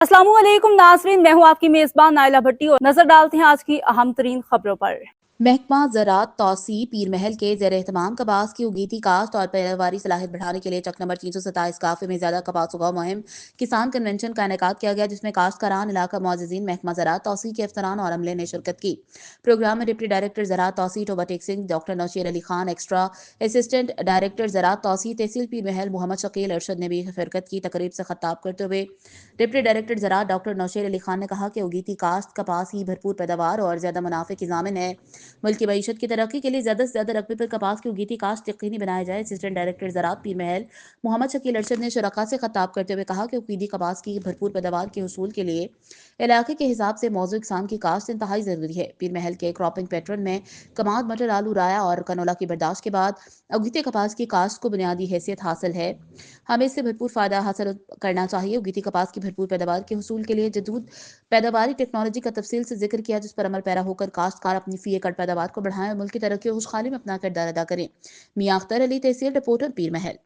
अस्सलाम वालेकुम नाज़रीन, मैं हूँ आपकी मेज़बान नाइला भट्टी और नजर डालते हैं आज की अहम तरीन खबरों पर। महकमा ज़राअत तौसी पीर महल के ज़ेर एहतमाम कपास की उगीती काश्त और पैदावारी सलाहियत बढ़ाने के लिए चक नंबर 327 काफ़े में ज़्यादा कपास उगाओ मुहिम किसान कन्वेंशन का इनेकाद किया गया, जिसमें काश्तकारान इलाका मुअज़्ज़िज़ीन महकमा ज़राअत तौसी के अफसरान और अमले ने शिरकत की। प्रोग्राम में डिप्टी डायरेक्टर ज़राअत तौसी Toba Tek Singh, doctor Nausher Ali Khan, extra assistant director ज़राअत तौसी तहसील पीर महल मोहम्मद शकील अरशद ने भी शिरकत की। तकरीब से खिताब करते हुए डिप्टी डायरेक्टर ज़राअत डॉक्टर नौशेर अली खान ने कहा कि उगीती काश्त कपास की भरपूर पैदावार और ज़्यादा मुनाफे की ज़ामिन है। मुल्क की मईशत की तरक्की के लिए ज़्यादा से ज़्यादा रकबे पर कपास की उगीती काश्त यकीनी बनाया जाए। असिस्टेंट डायरेक्टर ज़राअत पीर महल मोहम्मद शकील अरशद ने शुरका से खिताब करते हुए कहा कि उगीती कपास की भरपूर पैदावार के हसूल के लिए इलाके के हिसाब से मौजूद इकसाम की काश्त इंतहाई ज़रूरी है। पीर महल के क्रॉपिंग पैटर्न में कमाद, मटर, आलू, राया और कनोला की बर्दाश्त के बाद उगीते कपास की काश्त को बुनियादी हैसियत हासिल है। हमें इससे भरपूर फ़ायदा हासिल करना चाहिए। उगीती कपास की भरपूर पैदावार के हसूल के लिए जदूद पैदावारी टेक्नोलॉजी का तफसील से जिक्र किया, जिस पर अमल पैरा होकर काश्तकार अपनी फी एकड़ पैदावार को बढ़ाएं और मुल्क की तरक्की और खुशहाली में अपना किरदार अदा करें। मियां अख्तर अली, तहसील रिपोर्टर, पीर महल।